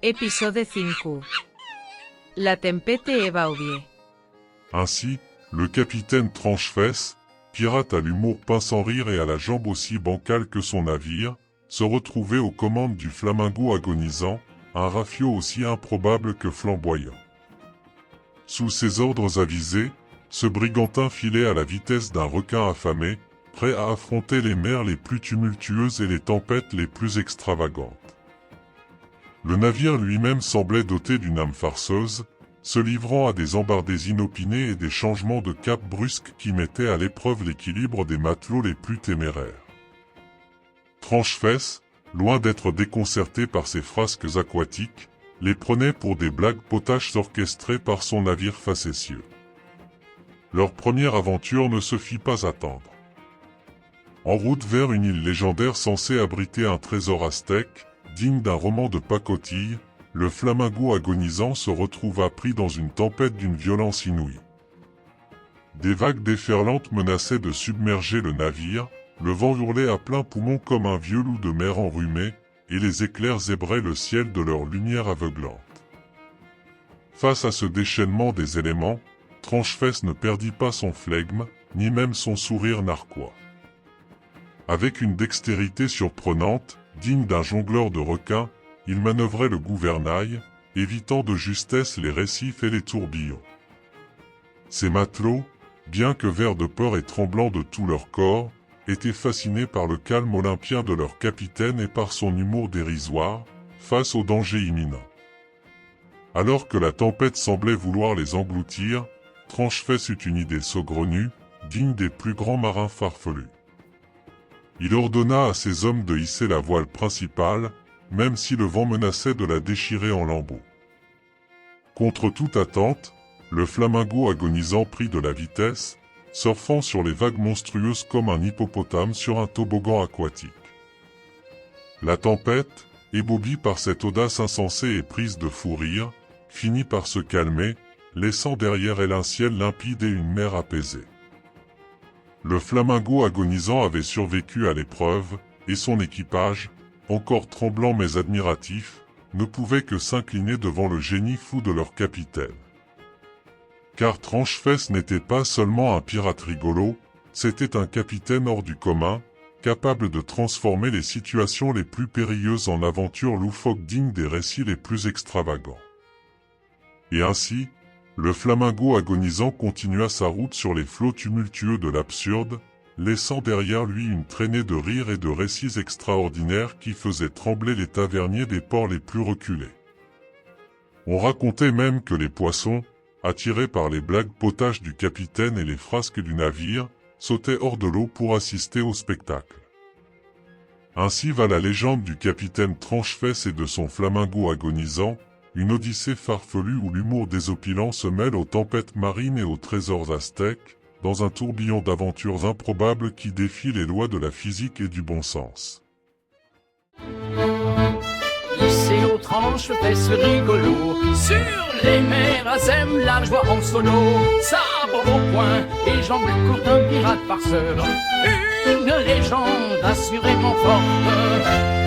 Episode 5. La tempête est Baudie. Ainsi, le capitaine Tranchefesse, pirate à l'humour pince sans rire et à la jambe aussi bancale que son navire, se retrouvait aux commandes du Flamingo agonisant, un rafio aussi improbable que flamboyant. Sous ses ordres avisés, ce brigantin filait à la vitesse d'un requin affamé, prêt à affronter les mers les plus tumultueuses et les tempêtes les plus extravagantes. Le navire lui-même semblait doté d'une âme farceuse, se livrant à des embardées inopinées et des changements de cap brusques qui mettaient à l'épreuve l'équilibre des matelots les plus téméraires. Tranchefesse, loin d'être déconcerté par ces frasques aquatiques, les prenait pour des blagues potaches orchestrées par son navire facétieux. Leur première aventure ne se fit pas attendre. En route vers une île légendaire censée abriter un trésor aztèque, digne d'un roman de pacotille, le Flamingo agonisant se retrouva pris dans une tempête d'une violence inouïe. Des vagues déferlantes menaçaient de submerger le navire, le vent hurlait à plein poumon comme un vieux loup de mer enrhumé, et les éclairs zébraient le ciel de leur lumière aveuglante. Face à ce déchaînement des éléments, Tranchefesse ne perdit pas son flegme, ni même son sourire narquois. Avec une dextérité surprenante, digne d'un jongleur de requins, il manœuvrait le gouvernail, évitant de justesse les récifs et les tourbillons. Ses matelots, bien que verts de peur et tremblants de tout leur corps, étaient fascinés par le calme olympien de leur capitaine et par son humour dérisoire, face au danger imminent. Alors que la tempête semblait vouloir les engloutir, Tranchefesse eut une idée saugrenue, digne des plus grands marins farfelus. Il ordonna à ses hommes de hisser la voile principale, même si le vent menaçait de la déchirer en lambeaux. Contre toute attente, le Flamingo agonisant prit de la vitesse, surfant sur les vagues monstrueuses comme un hippopotame sur un toboggan aquatique. La tempête, ébobie par cette audace insensée et prise de fou rire, finit par se calmer, laissant derrière elle un ciel limpide et une mer apaisée. Le Flamingo agonisant avait survécu à l'épreuve, et son équipage, encore tremblant mais admiratif, ne pouvait que s'incliner devant le génie fou de leur capitaine. Car Tranchefesse n'était pas seulement un pirate rigolo, c'était un capitaine hors du commun, capable de transformer les situations les plus périlleuses en aventures loufoques dignes des récits les plus extravagants. Et ainsi, le Flamingo agonisant continua sa route sur les flots tumultueux de l'absurde, laissant derrière lui une traînée de rires et de récits extraordinaires qui faisaient trembler les taverniers des ports les plus reculés. On racontait même que les poissons, attirés par les blagues potaches du capitaine et les frasques du navire, sautaient hors de l'eau pour assister au spectacle. Ainsi va la légende du capitaine Tranchefesse et de son Flamingo agonisant, une odyssée farfelue où l'humour désopilant se mêle aux tempêtes marines et aux trésors aztèques, dans un tourbillon d'aventures improbables qui défient les lois de la physique et du bon sens. Hissé aux Tranchefesse rigolo, sur les mers à zème large voix en solo, sabre au poing et jambes courtes, un pirate farceur, une légende assurément forte.